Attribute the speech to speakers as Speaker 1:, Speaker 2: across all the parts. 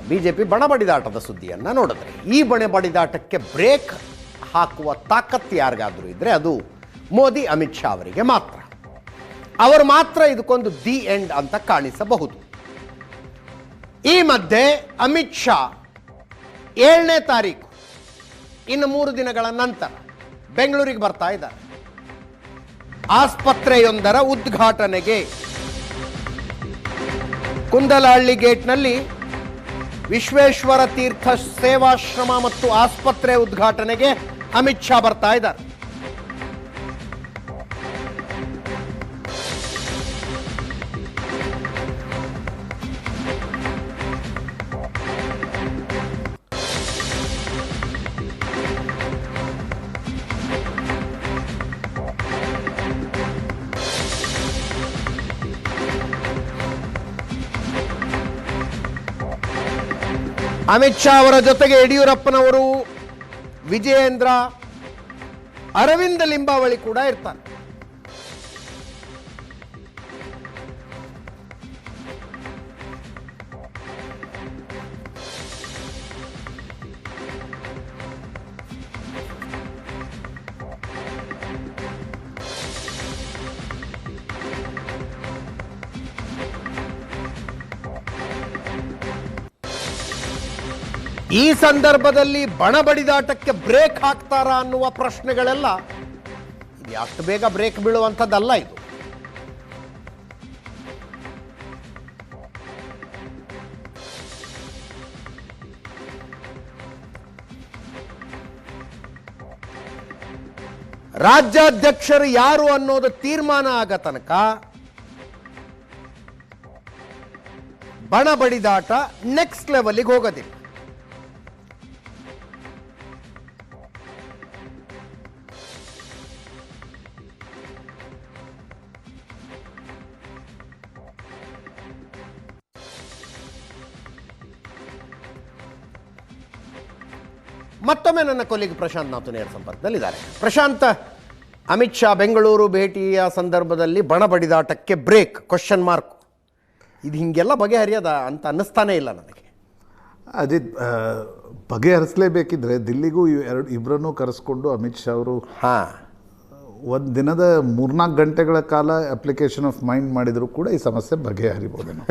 Speaker 1: BJP ಬಣಬಡಿದಾಟದ ಸುದ್ದಿಯನ್ನು ನೋಡಿದ್ರೆ ಈ ಬಣಬಡಿದಾಟಕ್ಕೆ ಬ್ರೇಕ್ ಹಾಕುವ ತಾಕತ್ತು ಯಾರಿಗಾದರೂ ಇದ್ದರೆ ಅದು ಮೋದಿ ಅಮಿತ್ ಶಾ ಅವರಿಗೆ ಮಾತ್ರ. ಅವರು ಮಾತ್ರ ಇದಕ್ಕೊಂದು ದಿ ಎಂಡ್ ಅಂತ ಕಾಣಿಸಬಹುದು. ಈ ಮಧ್ಯೆ ಅಮಿತ್ ಶಾ 7ನೇ ತಾರೀಕು ಇನ್ನು 3 ದಿನಗಳ ನಂತರ ಬೆಂಗಳೂರಿಗೆ ಬರ್ತಾ ಇದ್ದಾರೆ. ಆಸ್ಪತ್ರೆಯೊಂದರ ಉದ್ಘಾಟನೆಗೆ ಕುಂದಲಹಳ್ಳಿ ಗೇಟ್ನಲ್ಲಿ ವಿಶ್ವೇಶ್ವರ ತೀರ್ಥ ಸೇವಾಶ್ರಮ ಮತ್ತು ಆಸ್ಪತ್ರೆ ಉದ್ಘಾಟನೆಗೆ ಅಮಿತ್ ಶಾ ಬರ್ತಾ ಇದ್ದಾರೆ. ಅಮಿತ್ ಶಾ ಅವರ ಜೊತೆಗೆ ಯಡಿಯೂರಪ್ಪನವರು, ವಿಜಯೇಂದ್ರ, ಅರವಿಂದ ಲಿಂಬಾವಳಿ ಕೂಡ ಇರ್ತಾರೆ. ಈ ಸಂದರ್ಭದಲ್ಲಿ ಬಣಬಡಿದಾಟಕ್ಕೆ ಬ್ರೇಕ್ ಹಾಕ್ತಾರಾ ಅನ್ನುವ ಪ್ರಶ್ನೆಗಳೆಲ್ಲ ಅಷ್ಟು ಬೇಗ ಬ್ರೇಕ್ ಬೀಳುವಂಥದ್ದಲ್ಲ. ಇದು ರಾಜ್ಯಾಧ್ಯಕ್ಷರು ಯಾರು ಅನ್ನೋದು ತೀರ್ಮಾನ ಆಗ ತನಕ ಬಣಬಡಿದಾಟ ನೆಕ್ಸ್ಟ್ ಲೆವೆಲ್ಗೆ ಹೋಗೋದಿಲ್ಲ. ಮತ್ತೊಮ್ಮೆ ನನ್ನ ಕೊಲ್ಲಿಗ್ ಪ್ರಶಾಂತ್ ನಾಥ್ ನೇರ ಸಂಪರ್ಕದಲ್ಲಿದ್ದಾರೆ. ಪ್ರಶಾಂತ್, ಅಮಿತ್ ಶಾ ಬೆಂಗಳೂರು ಭೇಟಿಯ ಸಂದರ್ಭದಲ್ಲಿ ಬಣಬಡಿದಾಟಕ್ಕೆ ಬ್ರೇಕ್ ಕ್ವಶನ್ ಮಾರ್ಕ್, ಇದು ಹಿಂಗೆಲ್ಲ ಬಗೆಹರಿಯದ ಅಂತ ಅನ್ನಿಸ್ತಾನೇ ಇಲ್ಲ ನನಗೆ.
Speaker 2: ಅಜಿತ್, ಬಗೆಹರಿಸಲೇಬೇಕಿದ್ರೆ ದಿಲ್ಲಿಗೂ ಇಬ್ಬರನ್ನೂ ಕರೆಸ್ಕೊಂಡು ಅಮಿತ್ ಶಾ ಅವರು ಒಂದು ದಿನದ 3-4 ಗಂಟೆಗಳ ಕಾಲ ಅಪ್ಲಿಕೇಶನ್ ಆಫ್ ಮೈಂಡ್ ಮಾಡಿದರೂ ಕೂಡ ಈ ಸಮಸ್ಯೆ ಬಗೆಹರಿಬೋದೇನೋ.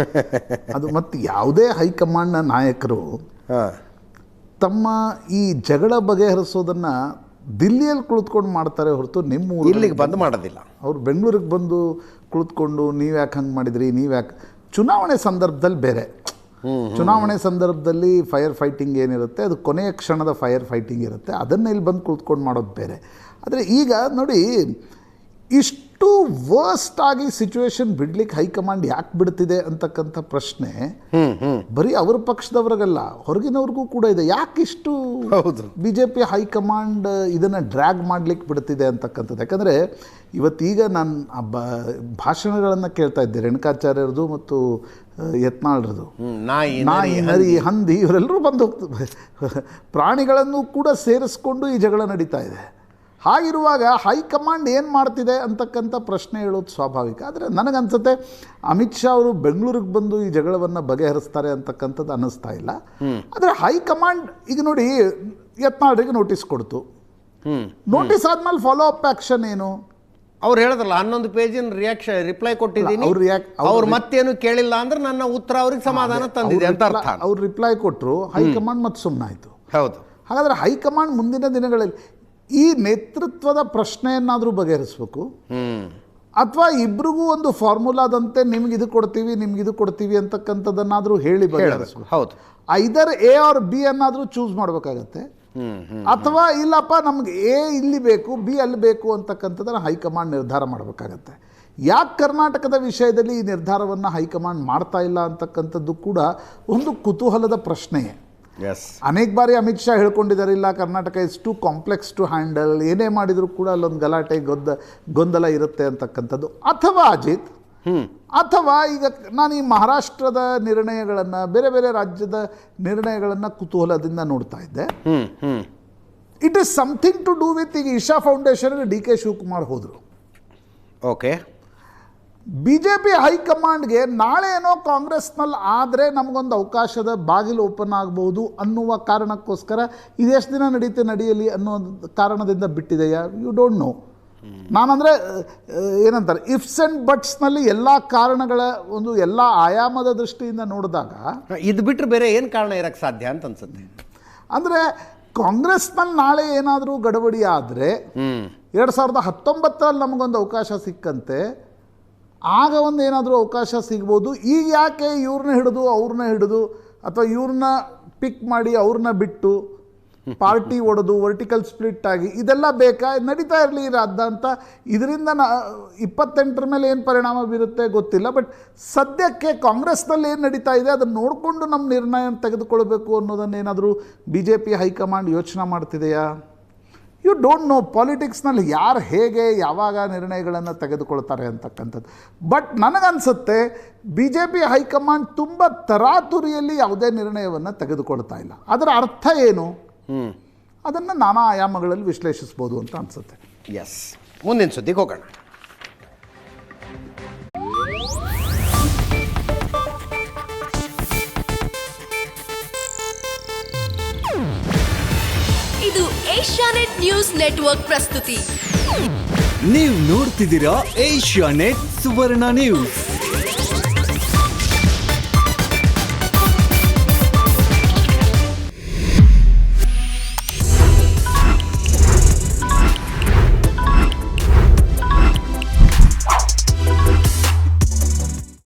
Speaker 2: ಅದು ಮತ್ತು ಯಾವುದೇ ಹೈಕಮಾಂಡ್ನ ನಾಯಕರು ತಮ್ಮ ಈ ಜಗಳ ಬಗೆಹರಿಸೋದನ್ನು ದಿಲ್ಲಿಯಲ್ಲಿ ಕುಳಿತುಕೊಂಡು ಮಾಡ್ತಾರೆ ಹೊರತು ನಿಮ್ಮ
Speaker 1: ಇಲ್ಲಿಗೆ ಬಂದು ಮಾಡೋದಿಲ್ಲ.
Speaker 2: ಅವ್ರು ಬೆಂಗಳೂರಿಗೆ ಬಂದು ಕುಳಿತುಕೊಂಡು ನೀವು ಯಾಕೆ ಹಂಗೆ ಮಾಡಿದ್ರಿ, ನೀವು ಯಾಕೆ, ಚುನಾವಣೆ ಸಂದರ್ಭದಲ್ಲಿ ಬೇರೆ, ಚುನಾವಣೆ ಸಂದರ್ಭದಲ್ಲಿ ಫೈರ್ ಫೈಟಿಂಗ್ ಏನಿರುತ್ತೆ ಅದು ಕೊನೆಯ ಕ್ಷಣದ ಫೈರ್ ಫೈಟಿಂಗ್ ಇರುತ್ತೆ, ಅದನ್ನು ಇಲ್ಲಿ ಬಂದು ಕುಳಿತುಕೊಂಡು ಮಾಡೋದು ಬೇರೆ. ಆದರೆ ಈಗ ನೋಡಿ, ಇಷ್ಟು ವರ್ಸ್ಟ್ ಆಗಿ ಸಿಚುವೇಶನ್ ಬಿಡ್ಲಿಕ್ಕೆ ಹೈಕಮಾಂಡ್ ಯಾಕೆ ಬಿಡ್ತಿದೆ ಅಂತಕ್ಕಂಥ ಪ್ರಶ್ನೆ ಬರೀ ಅವ್ರ ಪಕ್ಷದವ್ರಿಗಲ್ಲ, ಹೊರಗಿನವ್ರಿಗೂ ಕೂಡ ಇದೆ. ಯಾಕೆ ಇಷ್ಟು BJP ಹೈಕಮಾಂಡ್ ಇದನ್ನು ಡ್ರ್ಯಾಗ್ ಮಾಡ್ಲಿಕ್ಕೆ ಬಿಡ್ತಿದೆ ಅಂತಕ್ಕಂಥದ್ದು. ಯಾಕಂದರೆ ಇವತ್ತೀಗ ನಾನು ಭಾಷಣಗಳನ್ನು ಕೇಳ್ತಾ ಇದ್ದೆ, ರೇಣುಕಾಚಾರ್ಯರದು ಮತ್ತು ಯತ್ನಾಳ್ರದು. ನಾಯಿ, ನರಿ, ಹಂದಿ ಇವರೆಲ್ಲರೂ ಬಂದು ಹೋಗ್ತದೆ, ಪ್ರಾಣಿಗಳನ್ನು ಕೂಡ ಸೇರಿಸ್ಕೊಂಡು ಈ ಜಗಳ ನಡೀತಾ ಇದೆ. ಹಾಗಿರುವಾಗ ಹೈಕಮಾಂಡ್ ಏನು ಮಾಡ್ತಿದೆ ಅಂತಕ್ಕಂಥ ಪ್ರಶ್ನೆ ಹೇಳೋದು ಸ್ವಾಭಾವಿಕ. ಆದರೆ ನನಗನ್ಸುತ್ತೆ ಅಮಿತ್ ಶಾ ಅವರು ಬೆಂಗಳೂರಿಗೆ ಬಂದು ಈ ಜಗಳವನ್ನು ಬಗೆಹರಿಸ್ತಾರೆ ಅಂತಕ್ಕಂಥದ್ದು ಅನ್ನಿಸ್ತಾ ಇಲ್ಲ. ಆದರೆ ಹೈಕಮಾಂಡ್ ಈಗ ನೋಡಿ, ಯತ್ನಾಳ್ರಿಗೆ ನೋಟಿಸ್ ಕೊಡ್ತು, ನೋಟಿಸ್ ಆದ್ಮೇಲೆ ಫಾಲೋ ಅಪ್ ಆ್ಯಕ್ಷನ್ ಏನು?
Speaker 1: ಅವ್ರು ಹೇಳಿದ್ರಲ್ಲ 11 ಪೇಜಿನ ರಿಪ್ಲೈ ಕೊಟ್ಟಿದ್ದೀನಿ, ಅವ್ರು ಮತ್ತೇನು ಕೇಳಿಲ್ಲ ಅಂದ್ರೆ ನನ್ನ ಉತ್ತರ ಅವ್ರಿಗೆ ಸಮಾಧಾನ ತಂದಿದೆ ಅಂತ ಅರ್ಥ.
Speaker 2: ಅವ್ರು ರಿಪ್ಲೈ ಕೊಟ್ಟರು, ಹೈಕಮಾಂಡ್ ಮತ್ತೆ ಸುಮ್ಮನಾಯಿತು.
Speaker 1: ಹೌದು.
Speaker 2: ಹಾಗಾದರೆ ಹೈಕಮಾಂಡ್ ಮುಂದಿನ ದಿನಗಳಲ್ಲಿ ಈ ನೇತೃತ್ವದ ಪ್ರಶ್ನೆಯನ್ನಾದರೂ ಬಗೆಹರಿಸಬೇಕು, ಅಥವಾ ಇಬ್ರಿಗೂ ಒಂದು ಫಾರ್ಮುಲಾದಂತೆ ನಿಮ್ಗೆ ಇದು ಕೊಡ್ತೀವಿ, ನಿಮ್ಗೆ ಇದು ಕೊಡ್ತೀವಿ ಅಂತಕ್ಕಂಥದ್ದನ್ನಾದರೂ ಹೇಳಿ ಬಗೆಹರಿಸಬೇಕು.
Speaker 1: ಹೌದು.
Speaker 2: ಐದರ್ A or B ಅನ್ನಾದರೂ ಚೂಸ್ ಮಾಡಬೇಕಾಗತ್ತೆ, ಅಥವಾ ಇಲ್ಲಪ್ಪ ನಮ್ಗೆ A ಇಲ್ಲಿ ಬೇಕು, B ಅಲ್ಲಿ ಬೇಕು ಅಂತಕ್ಕಂಥದ್ದನ್ನು ಹೈಕಮಾಂಡ್ ನಿರ್ಧಾರ ಮಾಡಬೇಕಾಗತ್ತೆ. ಯಾಕೆ ಕರ್ನಾಟಕದ ವಿಷಯದಲ್ಲಿ ಈ ನಿರ್ಧಾರವನ್ನು ಹೈಕಮಾಂಡ್ ಮಾಡ್ತಾ ಇಲ್ಲ ಅಂತಕ್ಕಂಥದ್ದು ಕೂಡ ಒಂದು ಕುತೂಹಲದ ಪ್ರಶ್ನೆಯೇ. ಅನೇಕ ಬಾರಿ ಅಮಿತ್ ಶಾ ಹೇಳ್ಕೊಂಡಿದ್ದಾರೆ, ಇಲ್ಲ Karnataka is too complex to handle, ಏನೇ ಮಾಡಿದರೂ ಕೂಡ ಅಲ್ಲೊಂದು ಗಲಾಟೆ ಗೊಂದಲ ಇರುತ್ತೆ ಅಂತಕ್ಕಂಥದ್ದು. ಅಥವಾ ಅಜಿತ್, ಅಥವಾ ಈಗ ನಾನು ಈ ಮಹಾರಾಷ್ಟ್ರದ ನಿರ್ಣಯಗಳನ್ನು, ಬೇರೆ ಬೇರೆ ರಾಜ್ಯದ ನಿರ್ಣಯಗಳನ್ನು ಕುತೂಹಲದಿಂದ ನೋಡ್ತಾ ಇದ್ದೆ. It is something to do with ಈಗ ಇಶಾ ಫೌಂಡೇಶನ್ಗೆ DK ಶಿವಕುಮಾರ್ ಹೋದರು.
Speaker 1: ಓಕೆ.
Speaker 2: ಬಿ ಜೆ ಪಿ ಹೈಕಮಾಂಡ್ಗೆ ನಾಳೆ ಏನೋ ಕಾಂಗ್ರೆಸ್ನಲ್ಲಿ ಆದರೆ ನಮಗೊಂದು ಅವಕಾಶದ ಬಾಗಿಲು ಓಪನ್ ಆಗ್ಬೋದು ಅನ್ನುವ ಕಾರಣಕ್ಕೋಸ್ಕರ ಇದೆಷ್ಟು ದಿನ ನಡೆಯಲಿ ಅನ್ನೋ ಕಾರಣದಿಂದ ಬಿಟ್ಟಿದೆಯಾ? You don't know. ನಾನಂದರೆ ಏನಂತಾರೆ, ಇಫ್ಸ್ ಆ್ಯಂಡ್ ಬಟ್ಸ್ನಲ್ಲಿ ಎಲ್ಲ ಕಾರಣಗಳ ಒಂದು ಎಲ್ಲ ಆಯಾಮದ ದೃಷ್ಟಿಯಿಂದ ನೋಡಿದಾಗ
Speaker 1: ಇದು ಬಿಟ್ಟರೆ ಬೇರೆ ಏನು ಕಾರಣ ಇರೋಕ್ಕೆ ಸಾಧ್ಯ ಅಂತ ಅನ್ಸುತ್ತೆ.
Speaker 2: ಅಂದರೆ ಕಾಂಗ್ರೆಸ್ನಲ್ಲಿ ನಾಳೆ ಏನಾದರೂ ಗಡಬಡಿ ಆದರೆ 2019 ನಮಗೊಂದು ಅವಕಾಶ ಸಿಕ್ಕಂತೆ ಆಗ ಒಂದು ಏನಾದರೂ ಅವಕಾಶ ಸಿಗ್ಬೋದು. ಈಗ ಯಾಕೆ ಇವ್ರನ್ನ ಹಿಡಿದು ಅಥವಾ ಇವ್ರನ್ನ ಪಿಕ್ ಮಾಡಿ ಅವ್ರನ್ನ ಬಿಟ್ಟು ಪಾರ್ಟಿ ಒಡೆದು ವರ್ಟಿಕಲ್ ಸ್ಪ್ಲಿಟ್ ಆಗಿ ಇದೆಲ್ಲ ಬೇಕಾ? ನಡೀತಾ ಇರಲಿ ರಾಜ್ಯ ಅಂತ. ಇದರಿಂದ 28 ಮೇಲೆ ಏನು ಪರಿಣಾಮ ಬೀರುತ್ತೆ ಗೊತ್ತಿಲ್ಲ. ಬಟ್ ಸದ್ಯಕ್ಕೆ ಕಾಂಗ್ರೆಸ್ನಲ್ಲಿ ಏನು ನಡೀತಾ ಇದೆ ಅದನ್ನು ನೋಡಿಕೊಂಡು ನಮ್ಮ ನಿರ್ಣಯ ತೆಗೆದುಕೊಳ್ಬೇಕು ಅನ್ನೋದನ್ನೇನಾದರೂ ಬಿ ಜೆ ಪಿ ಹೈಕಮಾಂಡ್ ಯೋಚನೆ ಮಾಡ್ತಿದೆಯಾ? You don't know. ಪಾಲಿಟಿಕ್ಸ್ನಲ್ಲಿ ಯಾರು ಹೇಗೆ ಯಾವಾಗ ನಿರ್ಣಯಗಳನ್ನು ತೆಗೆದುಕೊಳ್ತಾರೆ ಅಂತಕ್ಕಂಥದ್ದು. ಬಟ್ ನನಗನ್ಸುತ್ತೆ ಬಿ ಜೆ ಪಿ ಹೈಕಮಾಂಡ್ ತುಂಬ ತರಾತುರಿಯಲ್ಲಿ ಯಾವುದೇ ನಿರ್ಣಯವನ್ನು ತೆಗೆದುಕೊಳ್ತಾ ಇಲ್ಲ. ಅದರ ಅರ್ಥ ಏನು ಅದನ್ನು ನಾನಾ ಆಯಾಮಗಳಲ್ಲಿ ವಿಶ್ಲೇಷಿಸ್ಬೋದು ಅಂತ ಅನಿಸುತ್ತೆ.
Speaker 1: ಎಸ್, ಮುಂದಿನ ಸುದ್ದಿಗೆ ಹೋಗೋಣ.
Speaker 3: ಇದು ಏಷ್ಯಾನೆಟ್ ನ್ಯೂಸ್ ನೆಟ್ವರ್ಕ್ ಪ್ರಸ್ತುತಿ.
Speaker 4: ನೀವು ನೋಡ್ತಿದ್ದೀರಾ ಏಷ್ಯಾನೆಟ್ ಸುವರ್ಣ ನ್ಯೂಸ್.